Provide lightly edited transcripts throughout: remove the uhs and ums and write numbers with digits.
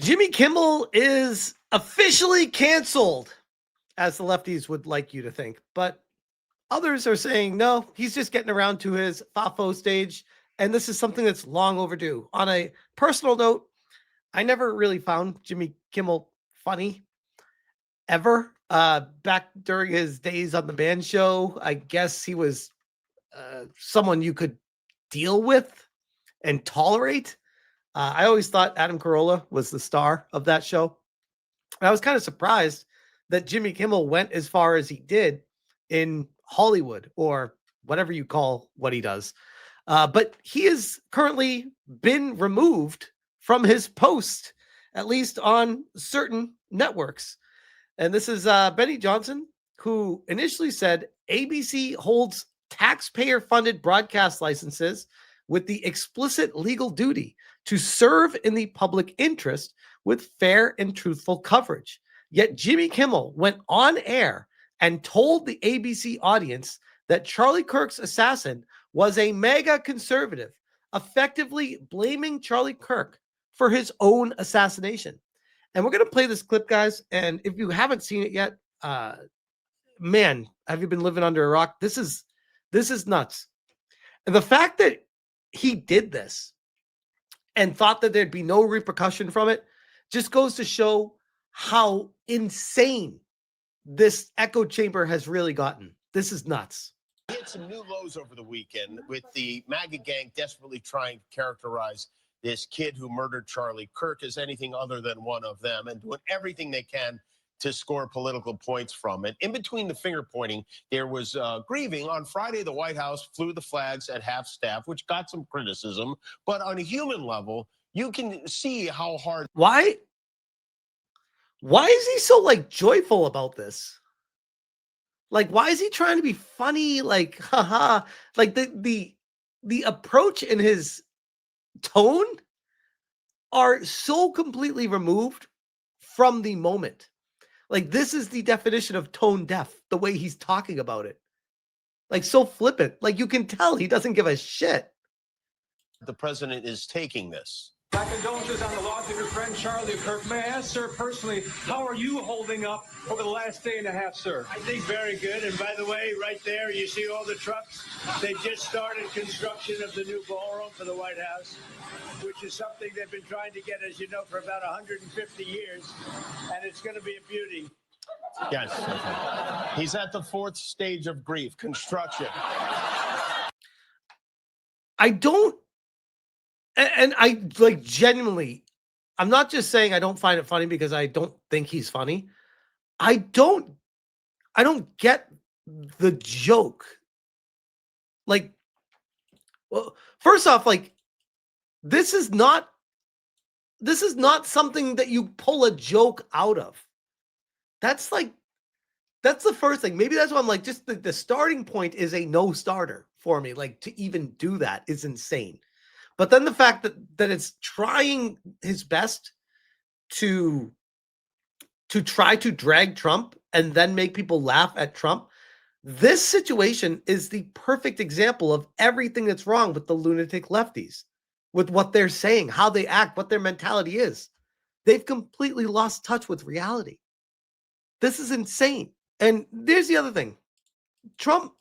Jimmy Kimmel is officially canceled, as the lefties would like you to think. But others are saying, no, he's just getting around to his FAFO stage. And this is something that's long overdue. On a personal note, I never really found Jimmy Kimmel funny ever. Back during his days on the band show, I guess he was someone you could deal with and tolerate. I always thought Adam Carolla was the star of that show. And I was kind of surprised that Jimmy Kimmel went as far as he did in Hollywood, or whatever you call what he does. But he has currently been removed from his post, at least on certain networks. And this is Benny Johnson, who initially said ABC holds taxpayer-funded broadcast licenses with the explicit legal duty to serve in the public interest with fair and truthful coverage. Yet Jimmy Kimmel went on air and told the ABC audience that Charlie Kirk's assassin was a MAGA conservative, effectively blaming Charlie Kirk for his own assassination. And we're going to play this clip, guys. And if you haven't seen it yet, man, have you been living under a rock? This is nuts. And the fact that he did this and thought that there'd be no repercussion from it just goes to show how insane this echo chamber has really gotten. This is nuts. We had some new lows over the weekend with the MAGA gang desperately trying to characterize this kid who murdered Charlie Kirk as anything other than one of them and doing everything they can to score political points from it. In between the finger pointing, there was grieving. On Friday, the White House flew the flags at half staff, which got some criticism. But on a human level, you can see how hard. Why is he so joyful about this? Why is he trying to be funny? Haha. The approach and his tone are so completely removed from the moment. This is the definition of tone deaf, the way he's talking about it. So flippant. You can tell he doesn't give a shit. The president is taking this. My condolences on the loss of your friend Charlie Kirk. May I ask, sir, personally, how are you holding up over the last day and a half, sir? I think very good. And by the way, right there, you see all the trucks? They just started construction of the new ballroom for the White House, which is something they've been trying to get, as you know, for about 150 years. And it's going to be a beauty. Yes. He's at the fourth stage of grief, construction. Genuinely, I'm not just saying I don't find it funny because I don't think he's funny. I don't get the joke. Well, first off, this is not something that you pull a joke out of. That's the first thing. Maybe that's why I'm just the starting point is a no starter for me. To even do that is insane. But then the fact that it's trying his best to try to drag Trump and then make people laugh at Trump, this situation is the perfect example of everything that's wrong with the lunatic lefties, with what they're saying, how they act, what their mentality is. They've completely lost touch with reality. This is insane. And there's the other thing. Trump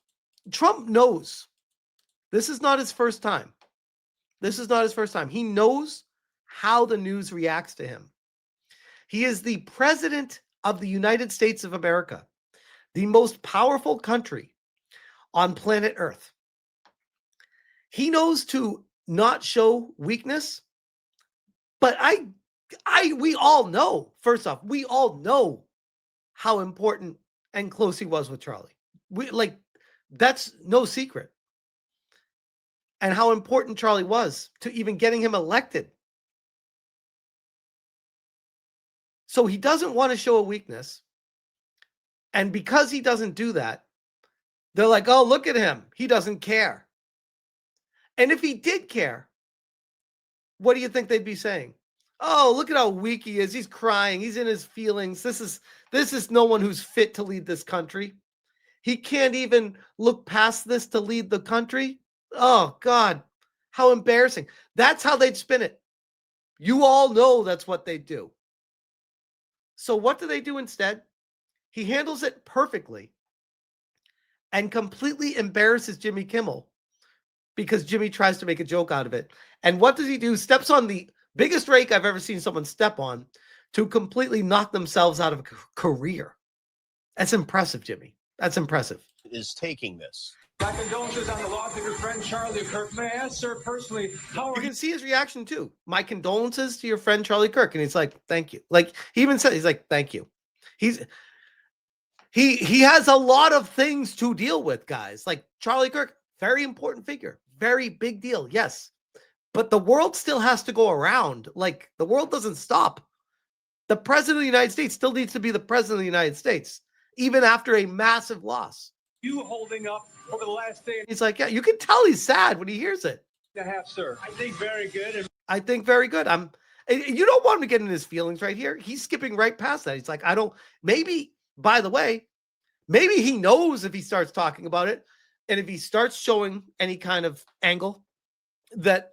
knows this is not his first time. This is not his first time. He knows how the news reacts to him. He is the president of the United States of America, the most powerful country on planet Earth. He knows to not show weakness, but we all know, first off, we all know how important and close he was with Charlie. That's no secret. And how important Charlie was to even getting him elected. So he doesn't want to show a weakness. And because he doesn't do that, they're like, oh, look at him. He doesn't care. And if he did care, what do you think they'd be saying? Oh, look at how weak he is. He's crying. He's in his feelings. This is no one who's fit to lead this country. He can't even look past this to lead the country. Oh, God, how embarrassing. That's how they'd spin it. You all know that's what they do. So what do they do instead? He handles it perfectly and completely embarrasses Jimmy Kimmel because Jimmy tries to make a joke out of it. And what does he do? Steps on the biggest rake I've ever seen someone step on to completely knock themselves out of a career. That's impressive, Jimmy. That's impressive. Is taking this. My condolences on the loss of your friend Charlie Kirk. May I ask, sir, personally, how You are you? can see his reaction too. My condolences to your friend Charlie Kirk. And he's like, thank you. Like he even said, he's like, thank you. He has a lot of things to deal with, guys. Like Charlie Kirk, very important figure, very big deal. Yes. But the world still has to go around. Like the world doesn't stop. The president of the United States still needs to be the president of the United States, even after a massive loss. You holding up over the last day He's like, yeah, you can tell he's sad when he hears it. and a half, sir? I think very good. And I think very good. You don't want him to get in his feelings right here. He's skipping right past that. He's like, maybe, by the way, maybe he knows if he starts talking about it and if he starts showing any kind of angle that,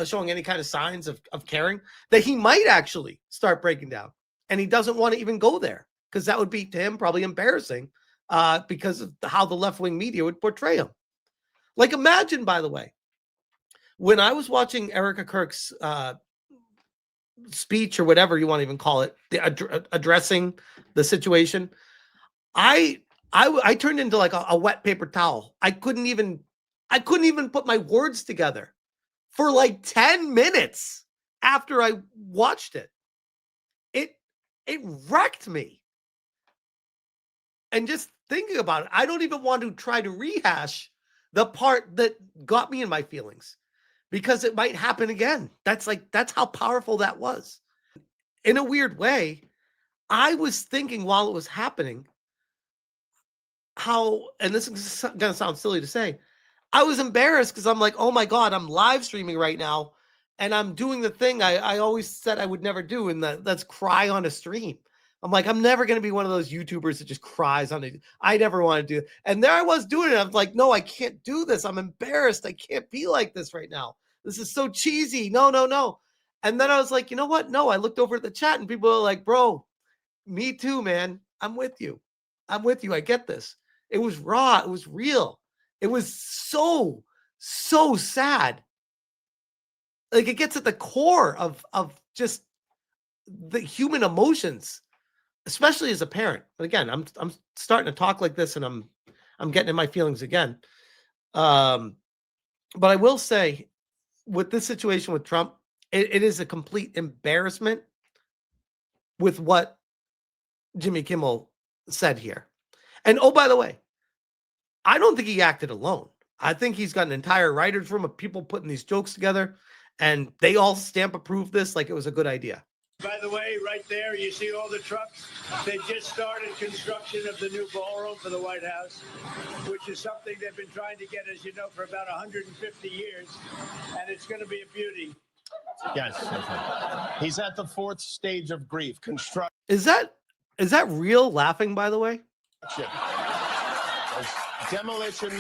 showing any kind of signs of caring, that he might actually start breaking down. And he doesn't want to even go there because that would be to him probably embarrassing because of how the left-wing media would portray him. Like imagine, by the way, when I was watching Erica Kirk's speech or whatever you want to even call it, addressing the situation, I turned into like a wet paper towel. I couldn't even put my words together for like 10 minutes after I watched it. It wrecked me. And just thinking about it, I don't even want to try to rehash the part that got me in my feelings because it might happen again. That's how powerful that was. In a weird way, I was thinking while it was happening how, and this is going to sound silly to say, I was embarrassed because I'm like, oh my God, I'm live streaming right now and I'm doing the thing I always said I would never do, and that's cry on a stream. I'm like, I'm never going to be one of those YouTubers that just cries on it. I never want to do it. And there I was doing it. I was like, no, I can't do this. I'm embarrassed. I can't be like this right now. This is so cheesy. No, no, no. And then I was like, you know what? No, I looked over at the chat and people were like, bro, me too, man. I'm with you. I'm with you. I get this. It was raw. It was real. It was so sad. Like it gets at the core of just the human emotions, especially as a parent. But again, I'm starting to talk like this and I'm getting in my feelings again. But I will say with this situation with Trump, it is a complete embarrassment with what Jimmy Kimmel said here. And oh, by the way, I don't think he acted alone. I think he's got an entire writer's room of people putting these jokes together, and they all stamp approve this like it was a good idea. by the way, right there, you see all the trucks. They just started construction of the new ballroom for the White House, which is something they've been trying to get, as you know, for about 150 years. And it's going to be a beauty. Yes. He's at the fourth stage of grief. Construction. Is that real laughing, by the way? Demolition.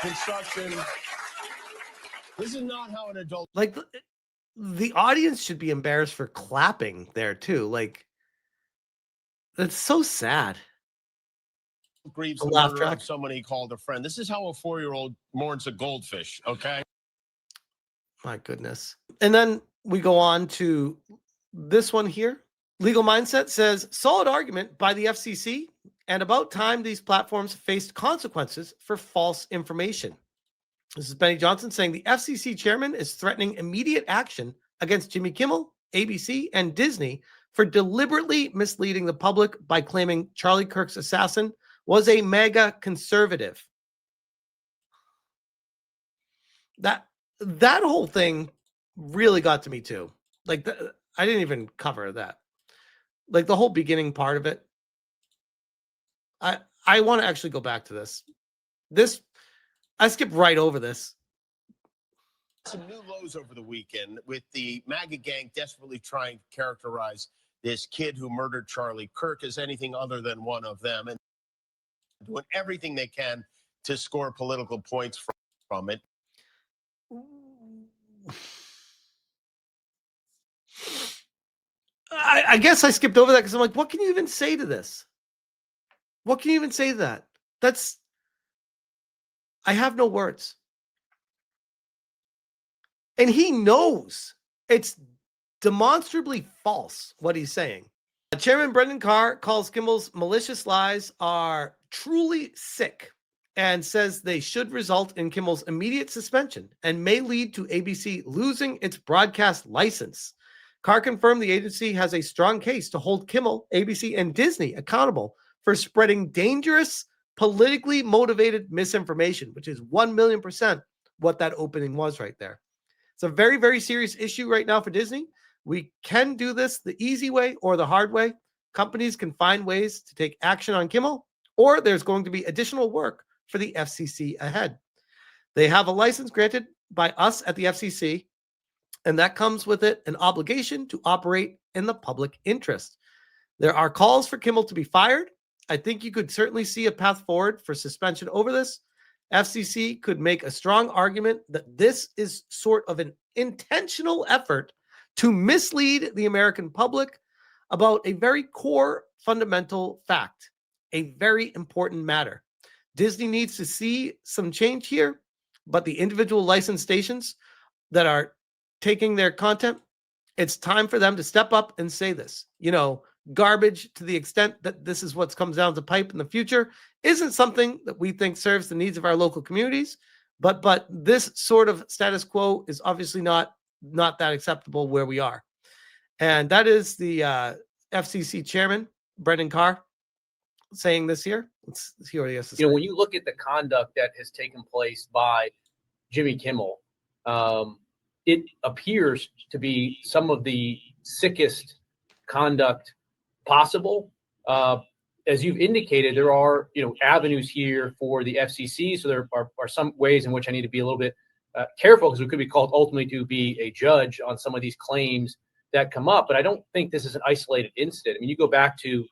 Construction. This is not how an adult. Like the audience should be embarrassed for clapping there too. Like that's so sad. Grieves A the laugh murder track. of someone he called a friend. This is how a 4-year-old mourns a goldfish. Okay. My goodness. And then we go on to this one here. Legal Mindset says, solid argument by the FCC, and about time these platforms faced consequences for false information. This is Benny Johnson saying the FCC chairman is threatening immediate action against Jimmy Kimmel, ABC, and Disney for deliberately misleading the public by claiming Charlie Kirk's assassin was a MAGA conservative. That whole thing really got to me too. Like I didn't even cover that. Like the whole beginning part of it. I want to actually go back to this. I skipped right over this. Some new lows over the weekend with the MAGA gang desperately trying to characterize this kid who murdered Charlie Kirk as anything other than one of them, and doing everything they can to score political points from it. I guess I skipped over that because I'm like, what can you even say to this? What can you even say to that? I have no words. And he knows it's demonstrably false what he's saying. Chairman Brendan Carr calls Kimmel's malicious lies are truly sick and says they should result in Kimmel's immediate suspension and may lead to ABC losing its broadcast license. Carr confirmed the agency has a strong case to hold Kimmel, ABC, and Disney accountable for spreading dangerous, politically motivated misinformation, which is 1,000,000% what that opening was right there. It's a very, very serious issue right now for Disney. We can do this the easy way or the hard way. Companies can find ways to take action on Kimmel, or there's going to be additional work for the FCC ahead. They have a license granted by us at the FCC, and that comes with it an obligation to operate in the public interest. There are calls for Kimmel to be fired. I think you could certainly see a path forward for suspension over this. FCC could make a strong argument that this is sort of an intentional effort to mislead the American public about a very core fundamental fact, a very important matter. Disney needs to see some change here, but the individual licensed stations that are taking their content, it's time for them to step up and say this. Garbage to the extent that this is what comes down the pipe in the future isn't something that we think serves the needs of our local communities, but this sort of status quo is obviously not that acceptable where we are. And that is the FCC chairman, Brendan Carr, saying this here. Let's see what he has to say. When you look at the conduct that has taken place by Jimmy Kimmel, it appears to be some of the sickest conduct possible. As you've indicated, there are avenues here for the FCC. So there are some ways in which I need to be a little bit careful, because we could be called ultimately to be a judge on some of these claims that come up. But I don't think this is an isolated incident. I mean, you go back to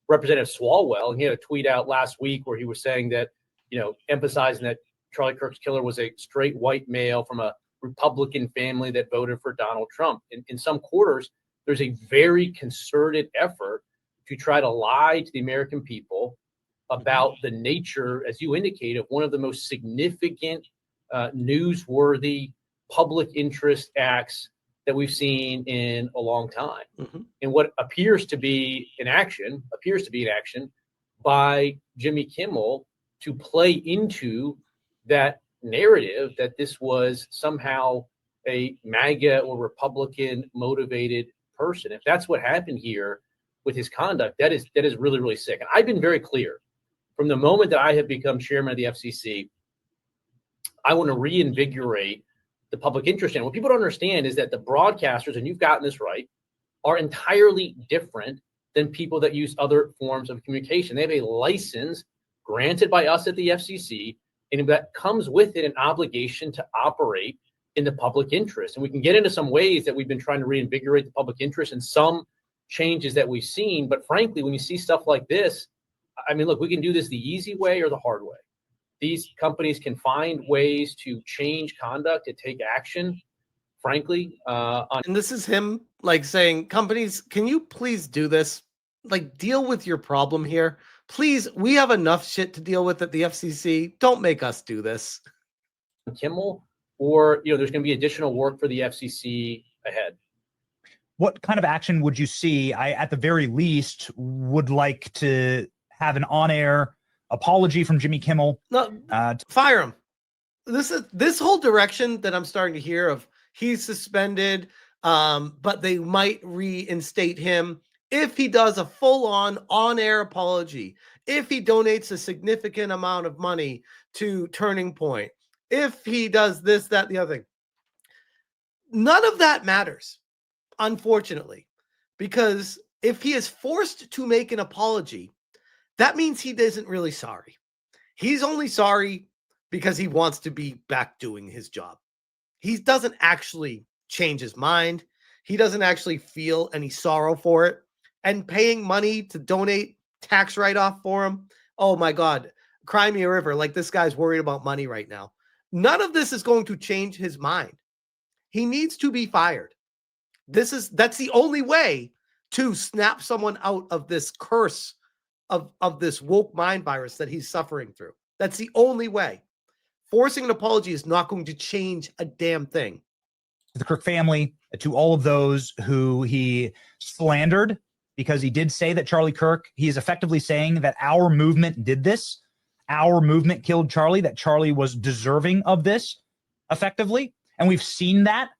Representative Swalwell, and he had a tweet out last week where he was saying that, emphasizing that Charlie Kirk's killer was a straight white male from a Republican family that voted for Donald Trump. In some quarters, there's a very concerted effort to try to lie to the American people about the nature, as you indicate, of one of the most significant, newsworthy public interest acts that we've seen in a long time. And what appears to be an action by Jimmy Kimmel to play into that narrative that this was somehow a MAGA or Republican motivated person. If that's what happened here with his conduct, that is really, really sick. And I've been very clear from the moment that I have become chairman of the FCC, I want to reinvigorate the public interest. And what people don't understand is that the broadcasters, and you've gotten this right, are entirely different than people that use other forms of communication. They have a license granted by us at the FCC, and that comes with it an obligation to operate in the public interest. And we can get into some ways that we've been trying to reinvigorate the public interest and some changes that we've seen. But frankly, when you see stuff like this, I mean, look, we can do this the easy way or the hard way. These companies can find ways to change conduct, to take action, frankly. And this is him saying, companies, can you please do this? Deal with your problem here. Please, we have enough shit to deal with at the FCC. Don't make us do this. Kimmel, or there's going to be additional work for the FCC ahead. What kind of action would you see? I, at the very least, would like to have an on-air apology from Jimmy Kimmel. No, fire him. This whole direction that I'm starting to hear of, he's suspended, but they might reinstate him if he does a full-on on-air apology, if he donates a significant amount of money to Turning Point, if he does this, that, the other thing. None of that matters, unfortunately, because if he is forced to make an apology, that means he isn't really sorry. He's only sorry because he wants to be back doing his job. He doesn't actually change his mind. He doesn't actually feel any sorrow for it. And paying money to donate tax write-off for him, oh my God, cry me a river. This guy's worried about money right now. None of this is going to change his mind. He needs to be fired. That's the only way to snap someone out of this curse of this woke mind virus that he's suffering through. That's the only way. Forcing an apology is not going to change a damn thing. To the Kirk family, to all of those who he slandered, because he did say that Charlie Kirk, he is effectively saying that our movement did this. Our movement killed Charlie, that Charlie was deserving of this effectively. And we've seen that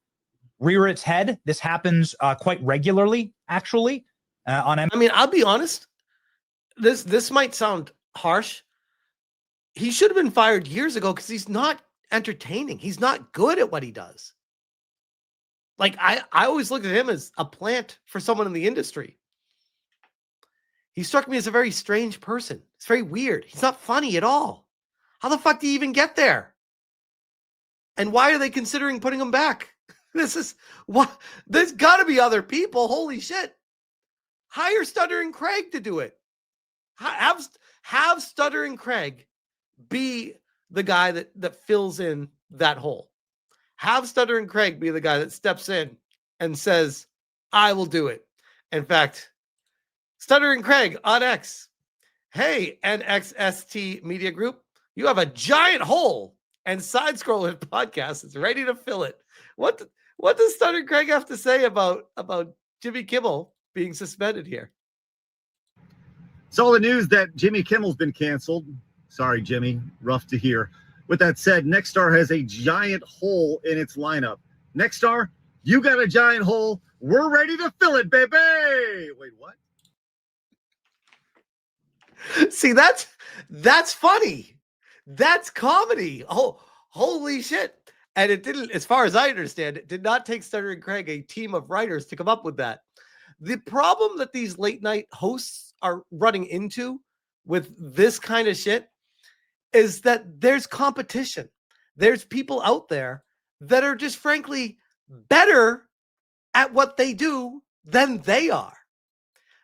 rear its head. This happens quite regularly, actually. I mean, I'll be honest. This might sound harsh. He should have been fired years ago because he's not entertaining. He's not good at what he does. Like, I always looked at him as a plant for someone in the industry. He struck me as a very strange person. It's very weird. He's not funny at all. How the fuck do you even get there? And why are they considering putting him back? This is what, there's got to be other people. Holy shit. Hire Stuttering Craig to do it. Have Stuttering Craig be the guy that fills in that hole. Have Stuttering Craig be the guy that steps in and says, I will do it. In fact, Stuttering Craig on X. Hey, NXST Media Group, you have a giant hole, and Side Scroller Podcast is ready to fill it. What does Stuttering Craig have to say about Jimmy Kimmel being suspended here? Saw the news that Jimmy Kimmel's been canceled. Sorry, Jimmy. Rough to hear. With that said, Nexstar has a giant hole in its lineup. Nexstar, you got a giant hole. We're ready to fill it, baby. Wait, what? See, that's funny. That's comedy. Oh, holy shit. And it didn't, as far as I understand, it did not take Stuttering Craig a team of writers to come up with that. The problem that these late night hosts are running into with this kind of shit is that there's competition. There's people out there that are just frankly better at what they do than they are.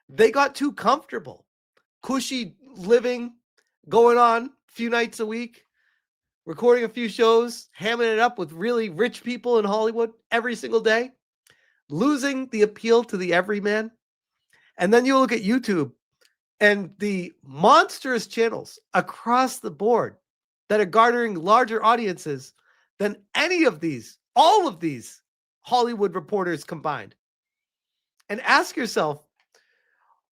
They got too comfortable. Cushy living going on a few nights a week, recording a few shows, hamming it up with really rich people in Hollywood every single day, losing the appeal to the everyman. And then you look at YouTube and the monstrous channels across the board that are garnering larger audiences than all of these Hollywood reporters combined. And ask yourself,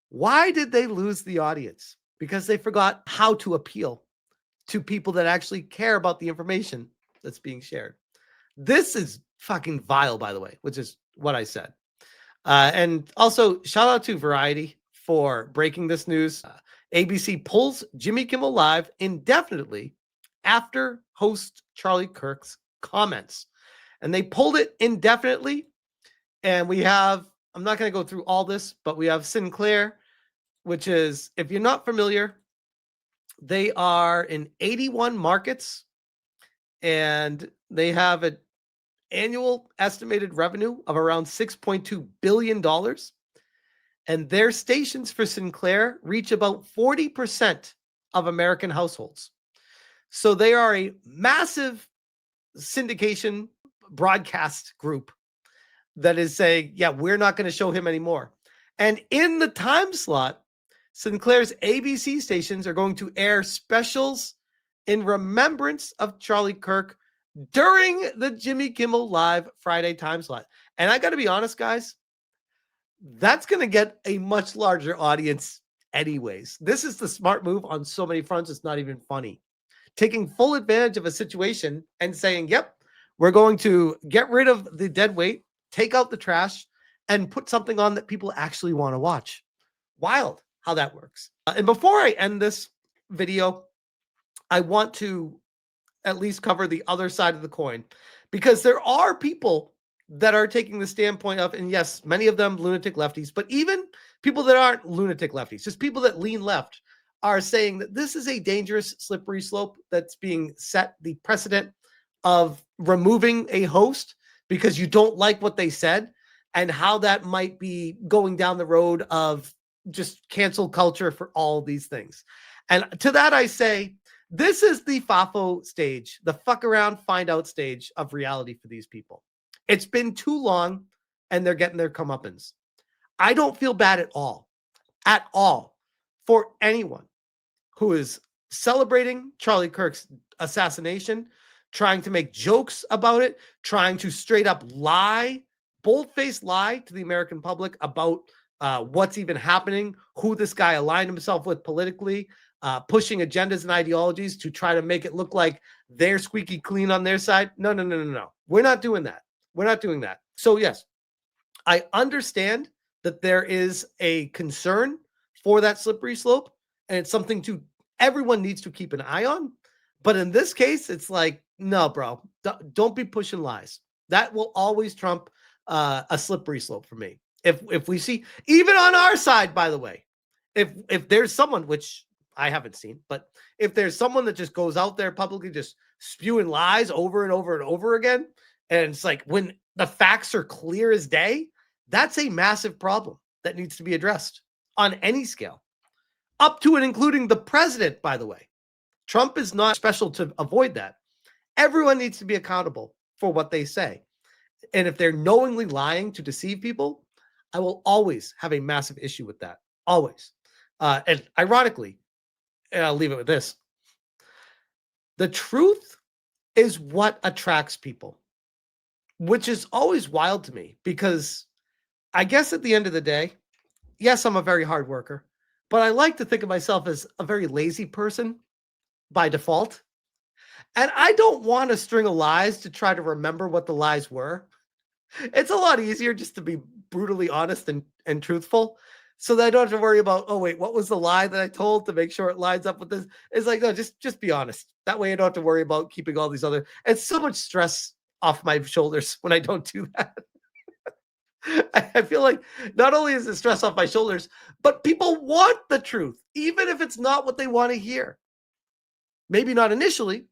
why did they lose the audience? Because they forgot how to appeal to people that actually care about the information that's being shared. This is fucking vile, by the way, which is what I said. And also, shout out to Variety for breaking this news. ABC pulls Jimmy Kimmel Live indefinitely after host Charlie Kirk's comments. And they pulled it indefinitely. And we have, I'm not going to go through all this, but we have Sinclair, which is, if you're not familiar, they are in 81 markets and they have an annual estimated revenue of around $6.2 billion. And their stations for Sinclair reach about 40% of American households. So they are a massive syndication broadcast group that is saying, yeah, we're not going to show him anymore. And in the time slot, Sinclair's ABC stations are going to air specials in remembrance of Charlie Kirk during the Jimmy Kimmel Live Friday time slot. And I got to be honest, guys, that's going to get a much larger audience anyways. This is the smart move on so many fronts. It's not even funny. Taking full advantage of a situation and saying, yep, we're going to get rid of the dead weight, take out the trash, and put something on that people actually want to watch. Wild how that works. And before I end this video, I want to at least cover the other side of the coin, because there are people that are taking the standpoint of, and yes, many of them lunatic lefties, but even people that aren't lunatic lefties, just people that lean left, are saying that this is a dangerous, slippery slope that's being set, the precedent of removing a host because you don't like what they said, and how that might be going down the road of just cancel culture for all these things. And to that I say, this is the FAFO stage, the fuck around, find out stage of reality for these people. It's been too long and they're getting their comeuppance. I don't feel bad at all, for anyone who is celebrating Charlie Kirk's assassination, trying to make jokes about it, trying to straight up lie, bold-faced lie to the American public about what's even happening, who this guy aligned himself with politically, pushing agendas and ideologies to try to make it look like they're squeaky clean on their side. No. We're not doing that. We're not doing that. So yes, I understand that there is a concern for that slippery slope, and it's something everyone needs to keep an eye on. But in this case, it's like, no, bro, don't be pushing lies. That will always trump a slippery slope for me. If we see, even on our side, by the way, if there's someone, which I haven't seen, but if there's someone that just goes out there publicly just spewing lies over and over and over again, and it's like when the facts are clear as day, that's a massive problem that needs to be addressed on any scale, up to and including the president, by the way. Trump is not special to avoid that. Everyone needs to be accountable for what they say. And if they're knowingly lying to deceive people, I will always have a massive issue with that. Always. And ironically, and I'll leave it with this, the truth is what attracts people, which is always wild to me, because I guess at the end of the day, yes, I'm a very hard worker, but I like to think of myself as a very lazy person by default. And I don't want a string of lies to try to remember what the lies were. It's a lot easier just to be brutally honest and truthful, so that I don't have to worry about, oh, wait, what was the lie that I told to make sure it lines up with this? It's like, no, just be honest. That way I don't have to worry about keeping all these other, it's so much stress off my shoulders when I don't do that. I feel like not only is it stress off my shoulders, but people want the truth, even if it's not what they want to hear. Maybe not initially.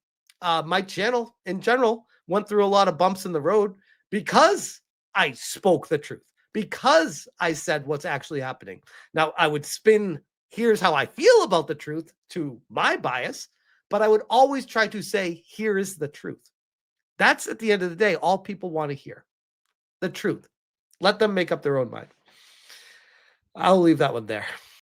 My channel in general went through a lot of bumps in the road because I spoke the truth, because I said what's actually happening. Now, I would spin, here's how I feel about the truth to my bias, but I would always try to say, here is the truth. That's, at the end of the day, all people want to hear. The truth. Let them make up their own mind. I'll leave that one there.